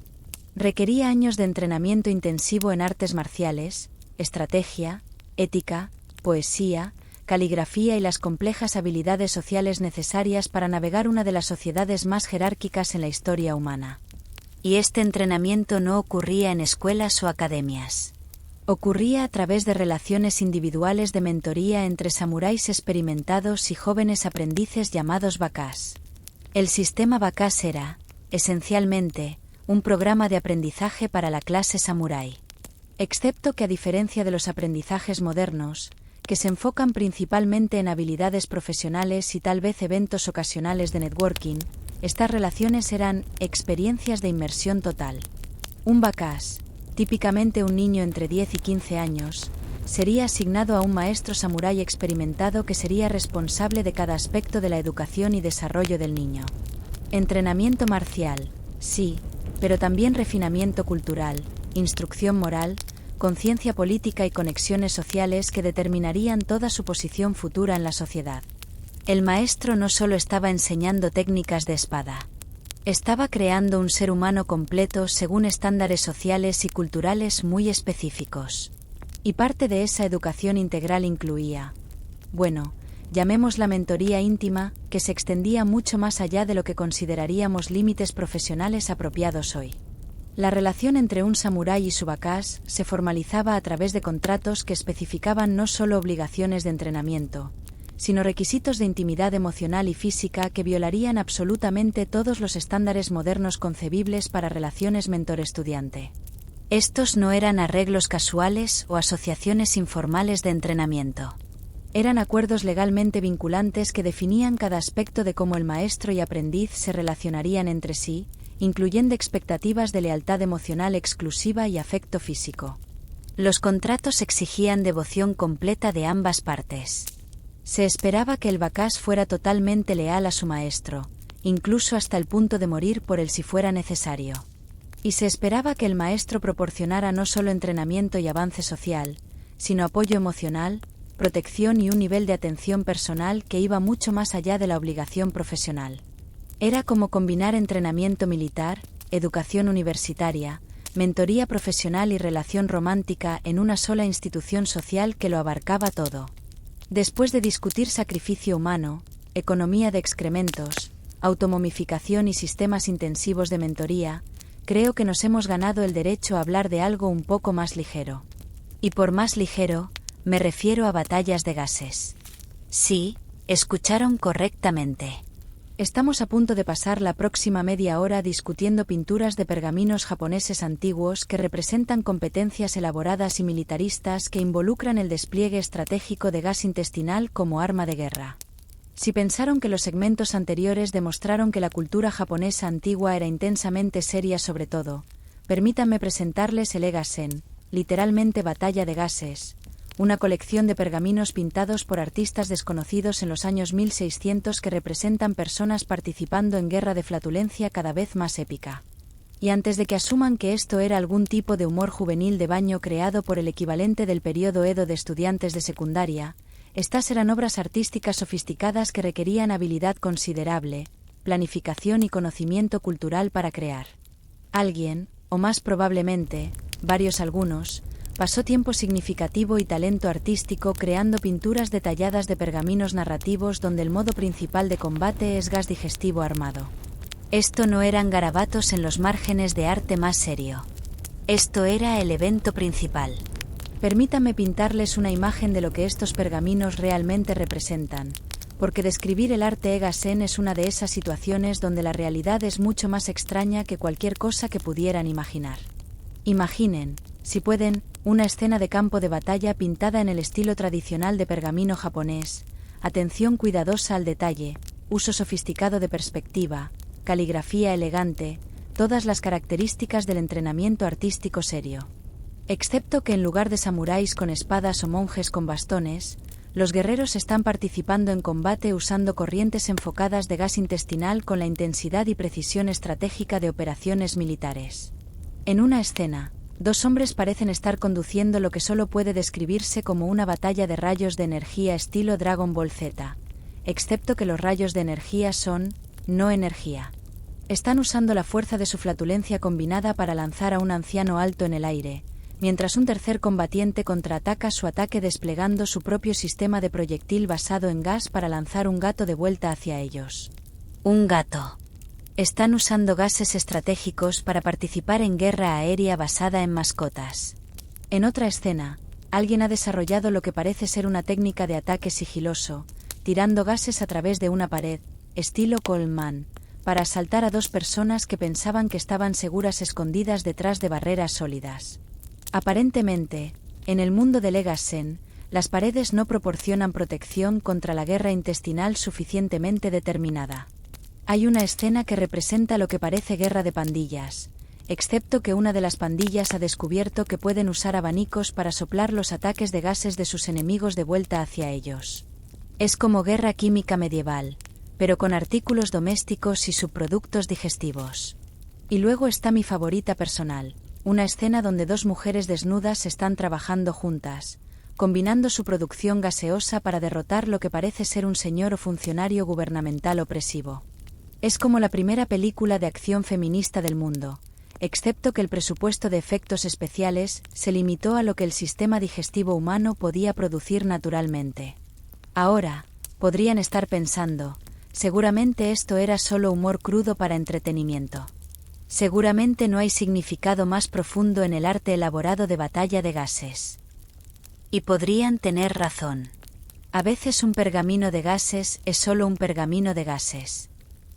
Requería años de entrenamiento intensivo en artes marciales, estrategia, ética, poesía, caligrafía y las complejas habilidades sociales necesarias para navegar una de las sociedades más jerárquicas en la historia humana. Y este entrenamiento no ocurría en escuelas o academias. Ocurría a través de relaciones individuales de mentoría entre samuráis experimentados y jóvenes aprendices llamados BACAS. El sistema BACAS era, esencialmente, un programa de aprendizaje para la clase samurái. Excepto que a diferencia de los aprendizajes modernos, que se enfocan principalmente en habilidades profesionales y tal vez eventos ocasionales de networking, estas relaciones eran experiencias de inmersión total. Un BACAS, típicamente un niño entre 10 y 15 años, sería asignado a un maestro samurái experimentado que sería responsable de cada aspecto de la educación y desarrollo del niño. Entrenamiento marcial, sí, pero también refinamiento cultural, instrucción moral, conciencia política y conexiones sociales que determinarían toda su posición futura en la sociedad. El maestro no solo estaba enseñando técnicas de espada. Estaba creando un ser humano completo según estándares sociales y culturales muy específicos. Y parte de esa educación integral incluía, llamémosla mentoría íntima, que se extendía mucho más allá de lo que consideraríamos límites profesionales apropiados hoy. La relación entre un samurái y su bakás se formalizaba a través de contratos que especificaban no solo obligaciones de entrenamiento, sino requisitos de intimidad emocional y física que violarían absolutamente todos los estándares modernos concebibles para relaciones mentor-estudiante. Estos no eran arreglos casuales o asociaciones informales de entrenamiento. Eran acuerdos legalmente vinculantes que definían cada aspecto de cómo el maestro y aprendiz se relacionarían entre sí, incluyendo expectativas de lealtad emocional exclusiva y afecto físico. Los contratos exigían devoción completa de ambas partes. Se esperaba que el bakás fuera totalmente leal a su maestro, incluso hasta el punto de morir por él si fuera necesario. Y se esperaba que el maestro proporcionara no solo entrenamiento y avance social, sino apoyo emocional, protección y un nivel de atención personal que iba mucho más allá de la obligación profesional. Era como combinar entrenamiento militar, educación universitaria, mentoría profesional y relación romántica en una sola institución social que lo abarcaba todo. Después de discutir sacrificio humano, economía de excrementos, automomificación y sistemas intensivos de mentoría, creo que nos hemos ganado el derecho a hablar de algo un poco más ligero. Y por más ligero, me refiero a batallas de gases. Sí, escucharon correctamente. Estamos a punto de pasar la próxima media hora discutiendo pinturas de pergaminos japoneses antiguos que representan competencias elaboradas y militaristas que involucran el despliegue estratégico de gas intestinal como arma de guerra. Si pensaron que los segmentos anteriores demostraron que la cultura japonesa antigua era intensamente seria sobre todo, permítanme presentarles el Ega-sen, literalmente batalla de gases, una colección de pergaminos pintados por artistas desconocidos en los años 1600 que representan personas participando en guerra de flatulencia cada vez más épica. Y antes de que asuman que esto era algún tipo de humor juvenil de baño creado por el equivalente del periodo Edo de estudiantes de secundaria, estas eran obras artísticas sofisticadas que requerían habilidad considerable, planificación y conocimiento cultural para crear. Alguien, o más probablemente, algunos, pasó tiempo significativo y talento artístico creando pinturas detalladas de pergaminos narrativos donde el modo principal de combate es gas digestivo armado. Esto no eran garabatos en los márgenes de arte más serio. Esto era el evento principal. Permítanme pintarles una imagen de lo que estos pergaminos realmente representan, porque describir el arte Ega-sen es una de esas situaciones donde la realidad es mucho más extraña que cualquier cosa que pudieran imaginar. Imaginen, si pueden, una escena de campo de batalla pintada en el estilo tradicional de pergamino japonés, atención cuidadosa al detalle, uso sofisticado de perspectiva, caligrafía elegante, todas las características del entrenamiento artístico serio. Excepto que en lugar de samuráis con espadas o monjes con bastones, los guerreros están participando en combate usando corrientes enfocadas de gas intestinal con la intensidad y precisión estratégica de operaciones militares. En una escena, dos hombres parecen estar conduciendo lo que solo puede describirse como una batalla de rayos de energía estilo Dragon Ball Z, excepto que los rayos de energía son, no energía. Están usando la fuerza de su flatulencia combinada para lanzar a un anciano alto en el aire, mientras un tercer combatiente contraataca su ataque desplegando su propio sistema de proyectil basado en gas para lanzar un gato de vuelta hacia ellos. Un gato. Están usando gases estratégicos para participar en guerra aérea basada en mascotas. En otra escena, alguien ha desarrollado lo que parece ser una técnica de ataque sigiloso, tirando gases a través de una pared, estilo Coleman, para asaltar a dos personas que pensaban que estaban seguras escondidas detrás de barreras sólidas. Aparentemente, en el mundo del Ega-sen, las paredes no proporcionan protección contra la guerra intestinal suficientemente determinada. Hay una escena que representa lo que parece guerra de pandillas, excepto que una de las pandillas ha descubierto que pueden usar abanicos para soplar los ataques de gases de sus enemigos de vuelta hacia ellos. Es como guerra química medieval, pero con artículos domésticos y subproductos digestivos. Y luego está mi favorita personal, una escena donde dos mujeres desnudas están trabajando juntas, combinando su producción gaseosa para derrotar lo que parece ser un señor o funcionario gubernamental opresivo. Es como la primera película de acción feminista del mundo, excepto que el presupuesto de efectos especiales se limitó a lo que el sistema digestivo humano podía producir naturalmente. Ahora, podrían estar pensando, seguramente esto era solo humor crudo para entretenimiento. Seguramente no hay significado más profundo en el arte elaborado de batalla de gases. Y podrían tener razón. A veces un pergamino de gases es solo un pergamino de gases.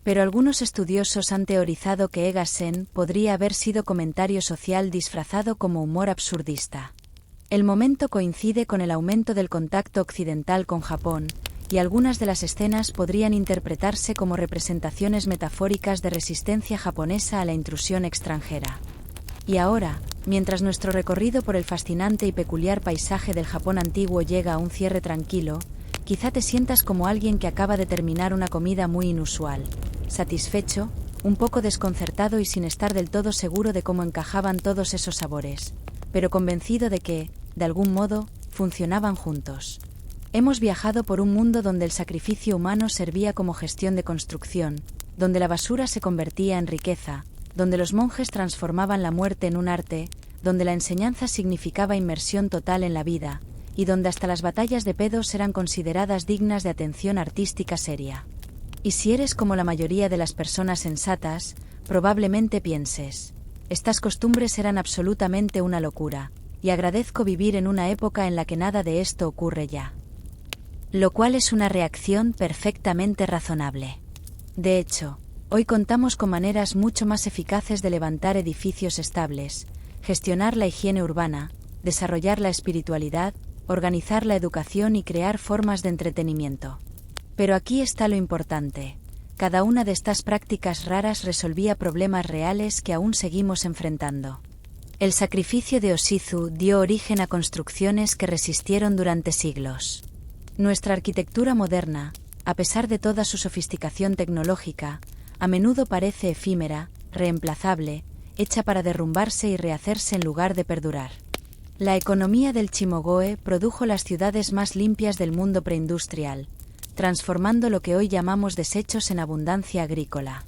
Pero algunos estudiosos han teorizado que Egasen podría haber sido comentario social disfrazado como humor absurdista. El momento coincide con el aumento del contacto occidental con Japón, y algunas de las escenas podrían interpretarse como representaciones metafóricas de resistencia japonesa a la intrusión extranjera. Y ahora, mientras nuestro recorrido por el fascinante y peculiar paisaje del Japón antiguo llega a un cierre tranquilo, quizá te sientas como alguien que acaba de terminar una comida muy inusual, satisfecho, un poco desconcertado y sin estar del todo seguro de cómo encajaban todos esos sabores, pero convencido de que, de algún modo, funcionaban juntos. Hemos viajado por un mundo donde el sacrificio humano servía como gestión de construcción, donde la basura se convertía en riqueza, donde los monjes transformaban la muerte en un arte, donde la enseñanza significaba inmersión total en la vida, y donde hasta las batallas de pedos eran consideradas dignas de atención artística seria. Y si eres como la mayoría de las personas sensatas, probablemente pienses: estas costumbres eran absolutamente una locura, y agradezco vivir en una época en la que nada de esto ocurre ya. Lo cual es una reacción perfectamente razonable. De hecho, hoy contamos con maneras mucho más eficaces de levantar edificios estables, gestionar la higiene urbana, desarrollar la espiritualidad, organizar la educación y crear formas de entretenimiento. Pero aquí está lo importante: cada una de estas prácticas raras resolvía problemas reales que aún seguimos enfrentando. El sacrificio de Oshizu dio origen a construcciones que resistieron durante siglos. Nuestra arquitectura moderna, a pesar de toda su sofisticación tecnológica, a menudo parece efímera, reemplazable, hecha para derrumbarse y rehacerse en lugar de perdurar. La economía del Chimogoe produjo las ciudades más limpias del mundo preindustrial, transformando lo que hoy llamamos desechos en abundancia agrícola.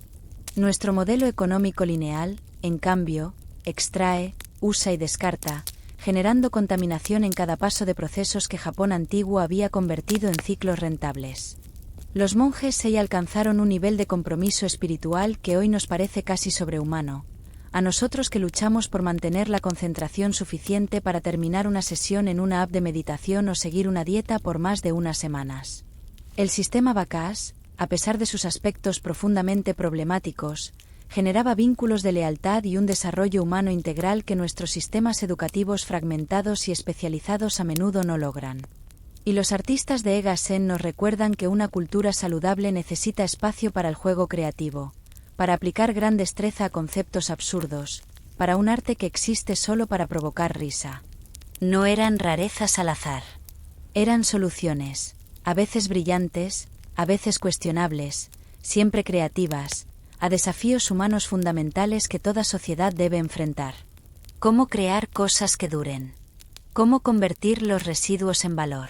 Nuestro modelo económico lineal, en cambio, extrae, usa y descarta, generando contaminación en cada paso de procesos que Japón antiguo había convertido en ciclos rentables. Los monjes Sei alcanzaron un nivel de compromiso espiritual que hoy nos parece casi sobrehumano, a nosotros que luchamos por mantener la concentración suficiente para terminar una sesión en una app de meditación o seguir una dieta por más de unas semanas. El sistema Bakas, a pesar de sus aspectos profundamente problemáticos, generaba vínculos de lealtad y un desarrollo humano integral que nuestros sistemas educativos fragmentados y especializados a menudo no logran. Y los artistas de Egasen nos recuerdan que una cultura saludable necesita espacio para el juego creativo, para aplicar gran destreza a conceptos absurdos, para un arte que existe solo para provocar risa. No eran rarezas al azar. Eran soluciones, a veces brillantes, a veces cuestionables, siempre creativas, a desafíos humanos fundamentales que toda sociedad debe enfrentar. ¿Cómo crear cosas que duren? ¿Cómo convertir los residuos en valor?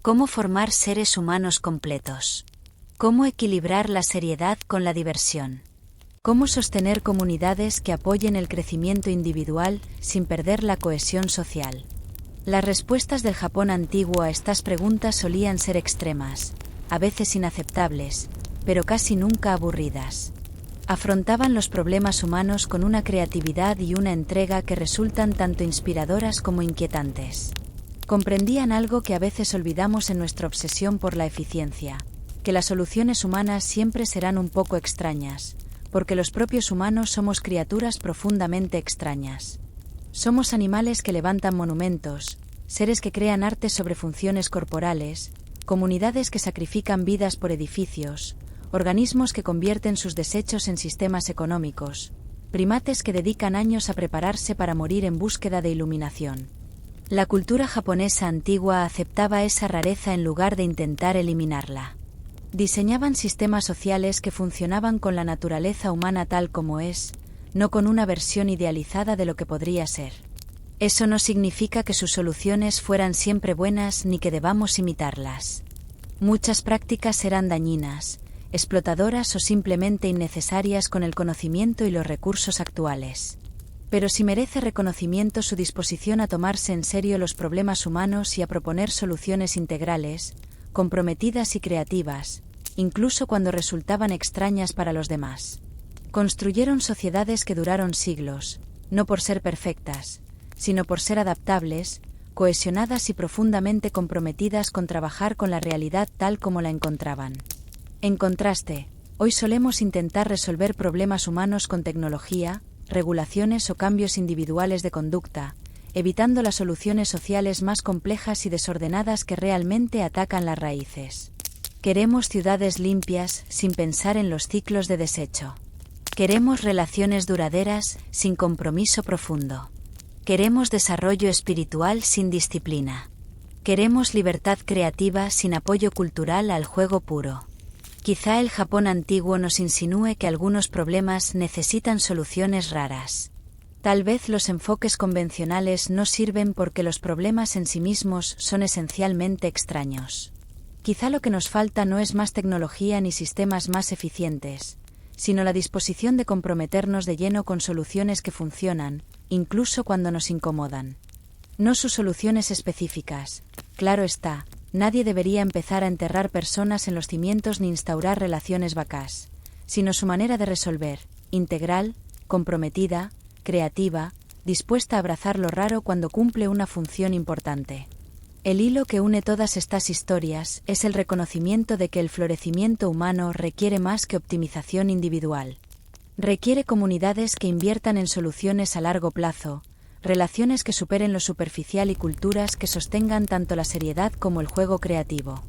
¿Cómo formar seres humanos completos? ¿Cómo equilibrar la seriedad con la diversión? ¿Cómo sostener comunidades que apoyen el crecimiento individual sin perder la cohesión social? Las respuestas del Japón antiguo a estas preguntas solían ser extremas, a veces inaceptables, pero casi nunca aburridas. Afrontaban los problemas humanos con una creatividad y una entrega que resultan tanto inspiradoras como inquietantes. Comprendían algo que a veces olvidamos en nuestra obsesión por la eficiencia, que las soluciones humanas siempre serán un poco extrañas, porque los propios humanos somos criaturas profundamente extrañas. Somos animales que levantan monumentos, seres que crean arte sobre funciones corporales, comunidades que sacrifican vidas por edificios, organismos que convierten sus desechos en sistemas económicos, primates que dedican años a prepararse para morir en búsqueda de iluminación. La cultura japonesa antigua aceptaba esa rareza en lugar de intentar eliminarla. Diseñaban sistemas sociales que funcionaban con la naturaleza humana tal como es, no con una versión idealizada de lo que podría ser. Eso no significa que sus soluciones fueran siempre buenas ni que debamos imitarlas. Muchas prácticas eran dañinas, explotadoras o simplemente innecesarias con el conocimiento y los recursos actuales. Pero si merece reconocimiento su disposición a tomarse en serio los problemas humanos y a proponer soluciones integrales, comprometidas y creativas, incluso cuando resultaban extrañas para los demás. Construyeron sociedades que duraron siglos, no por ser perfectas, sino por ser adaptables, cohesionadas y profundamente comprometidas con trabajar con la realidad tal como la encontraban. En contraste, hoy solemos intentar resolver problemas humanos con tecnología, regulaciones o cambios individuales de conducta, evitando las soluciones sociales más complejas y desordenadas que realmente atacan las raíces. Queremos ciudades limpias sin pensar en los ciclos de desecho. Queremos relaciones duraderas sin compromiso profundo. Queremos desarrollo espiritual sin disciplina. Queremos libertad creativa sin apoyo cultural al juego puro. Quizá el Japón antiguo nos insinúe que algunos problemas necesitan soluciones raras. Tal vez los enfoques convencionales no sirven porque los problemas en sí mismos son esencialmente extraños. Quizá lo que nos falta no es más tecnología ni sistemas más eficientes, sino la disposición de comprometernos de lleno con soluciones que funcionan, incluso cuando nos incomodan. No sus soluciones específicas. Claro está, nadie debería empezar a enterrar personas en los cimientos ni instaurar relaciones vacas, sino su manera de resolver, integral, comprometida, creativa, dispuesta a abrazar lo raro cuando cumple una función importante. El hilo que une todas estas historias es el reconocimiento de que el florecimiento humano requiere más que optimización individual. Requiere comunidades que inviertan en soluciones a largo plazo, relaciones que superen lo superficial y culturas que sostengan tanto la seriedad como el juego creativo.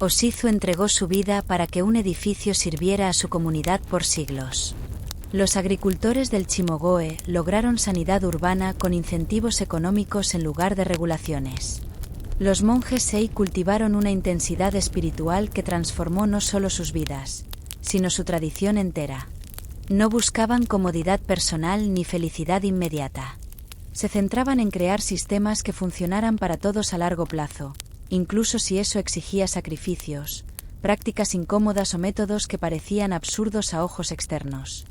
Oshizu entregó su vida para que un edificio sirviera a su comunidad por siglos. Los agricultores del Chimogoe lograron sanidad urbana con incentivos económicos en lugar de regulaciones. Los monjes Sei cultivaron una intensidad espiritual que transformó no solo sus vidas, sino su tradición entera. No buscaban comodidad personal ni felicidad inmediata. Se centraban en crear sistemas que funcionaran para todos a largo plazo, incluso si eso exigía sacrificios, prácticas incómodas o métodos que parecían absurdos a ojos externos.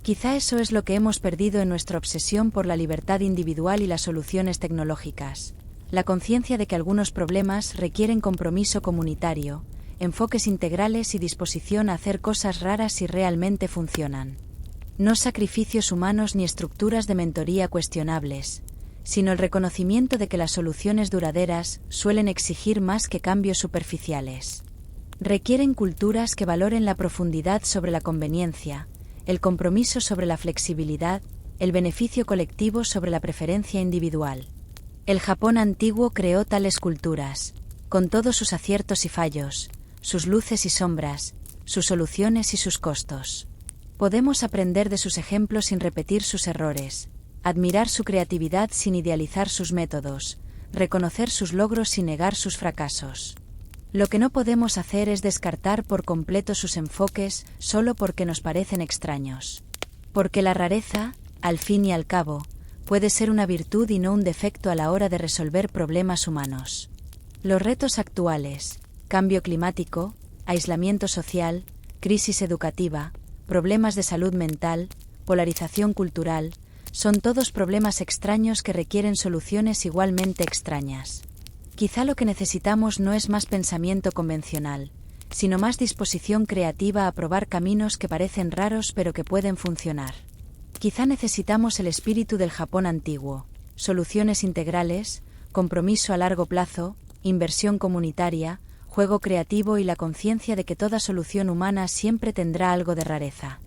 Quizá eso es lo que hemos perdido en nuestra obsesión por la libertad individual y las soluciones tecnológicas. La conciencia de que algunos problemas requieren compromiso comunitario, enfoques integrales y disposición a hacer cosas raras si realmente funcionan. No sacrificios humanos ni estructuras de mentoría cuestionables, sino el reconocimiento de que las soluciones duraderas suelen exigir más que cambios superficiales. Requieren culturas que valoren la profundidad sobre la conveniencia, el compromiso sobre la flexibilidad, el beneficio colectivo sobre la preferencia individual. El Japón antiguo creó tales culturas, con todos sus aciertos y fallos, sus luces y sombras, sus soluciones y sus costos. Podemos aprender de sus ejemplos sin repetir sus errores, admirar su creatividad sin idealizar sus métodos, reconocer sus logros sin negar sus fracasos. Lo que no podemos hacer es descartar por completo sus enfoques solo porque nos parecen extraños. Porque la rareza, al fin y al cabo, puede ser una virtud y no un defecto a la hora de resolver problemas humanos. Los retos actuales, cambio climático, aislamiento social, crisis educativa, problemas de salud mental, polarización cultural, son todos problemas extraños que requieren soluciones igualmente extrañas. Quizá lo que necesitamos no es más pensamiento convencional, sino más disposición creativa a probar caminos que parecen raros pero que pueden funcionar. Quizá necesitamos el espíritu del Japón antiguo, soluciones integrales, compromiso a largo plazo, inversión comunitaria, juego creativo y la conciencia de que toda solución humana siempre tendrá algo de rareza.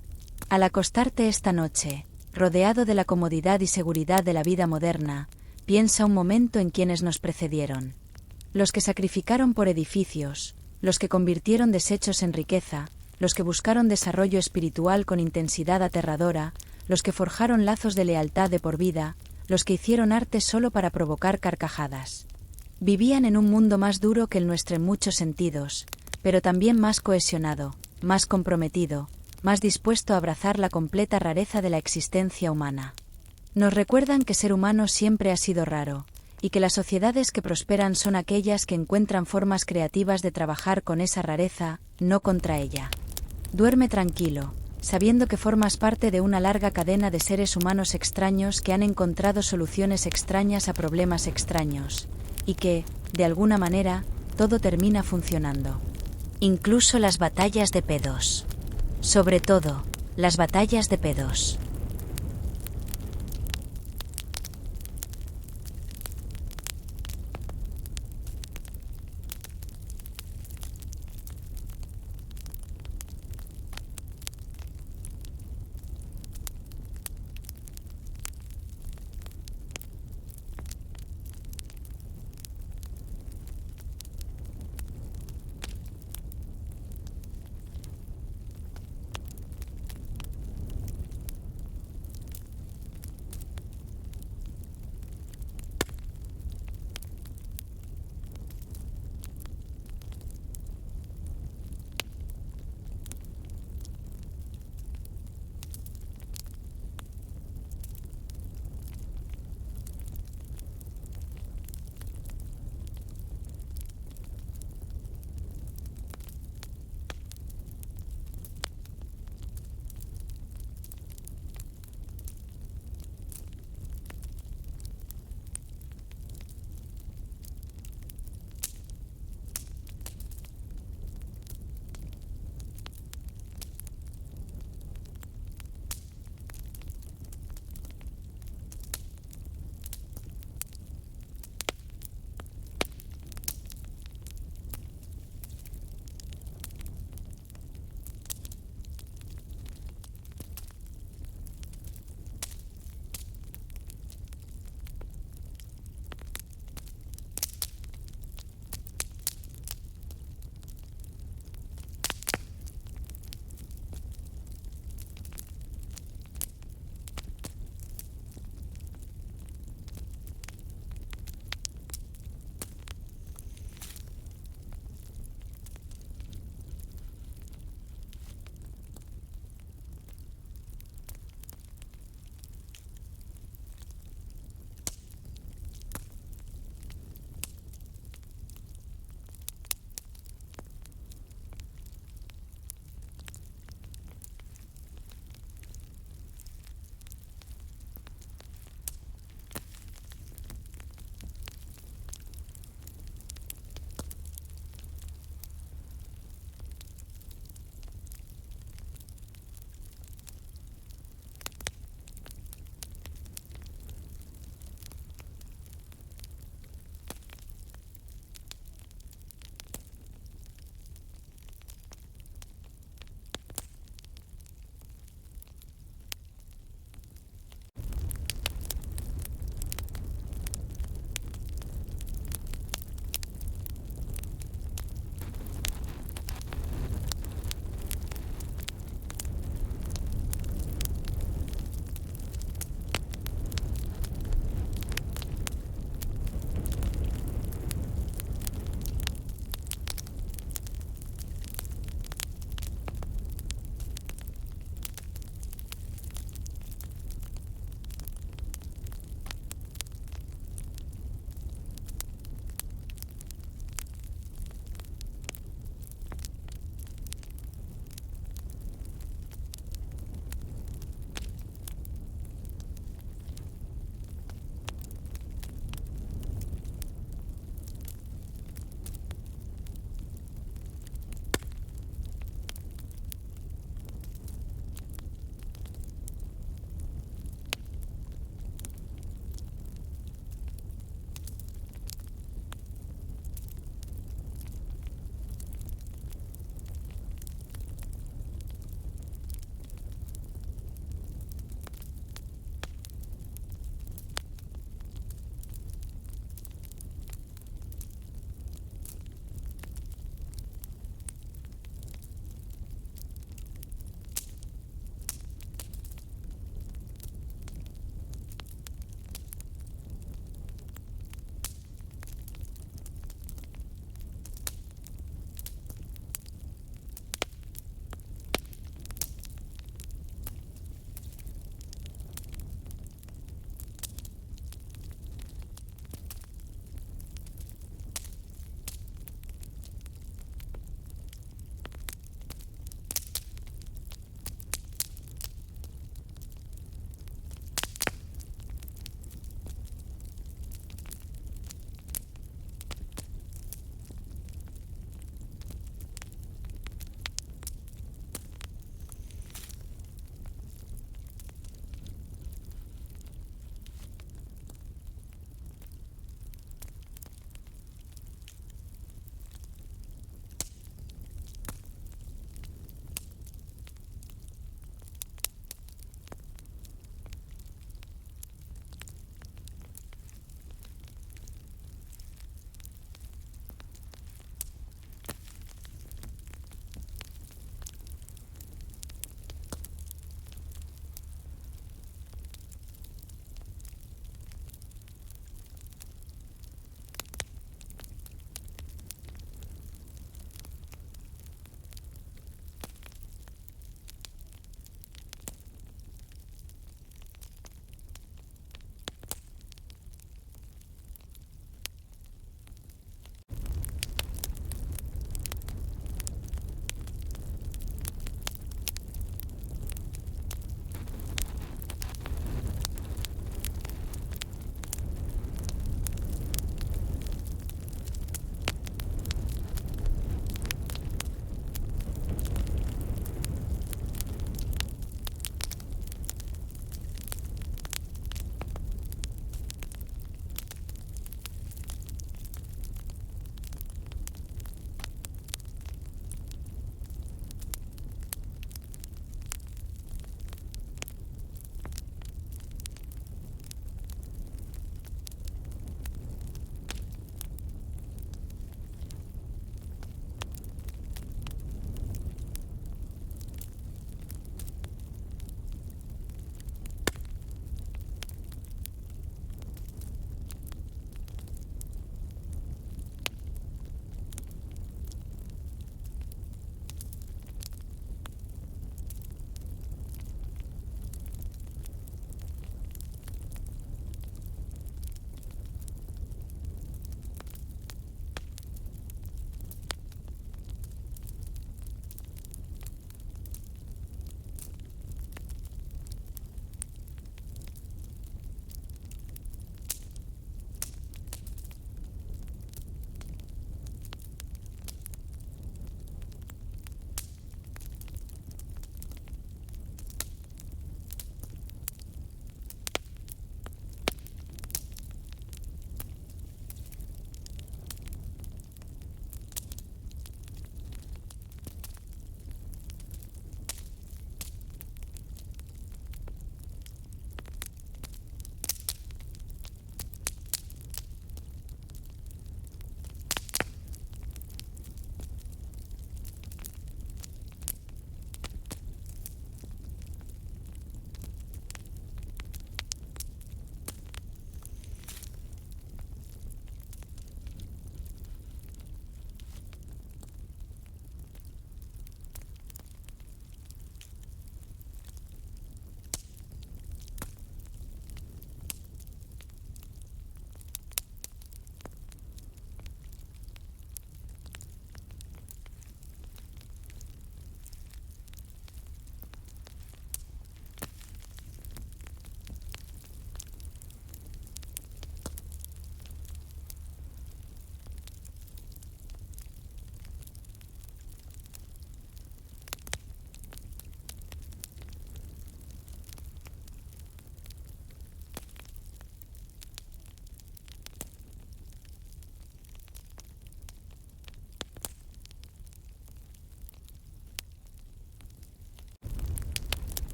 Al acostarte esta noche, rodeado de la comodidad y seguridad de la vida moderna, piensa un momento en quienes nos precedieron. Los que sacrificaron por edificios, los que convirtieron desechos en riqueza, los que buscaron desarrollo espiritual con intensidad aterradora, los que forjaron lazos de lealtad de por vida, los que hicieron arte solo para provocar carcajadas. Vivían en un mundo más duro que el nuestro en muchos sentidos, pero también más cohesionado, más comprometido, más dispuesto a abrazar la completa rareza de la existencia humana. Nos recuerdan que ser humano siempre ha sido raro, y que las sociedades que prosperan son aquellas que encuentran formas creativas de trabajar con esa rareza, no contra ella. Duerme tranquilo, sabiendo que formas parte de una larga cadena de seres humanos extraños que han encontrado soluciones extrañas a problemas extraños, y que, de alguna manera, todo termina funcionando. Incluso las batallas de pedos. Sobre todo, Las batallas de pedos.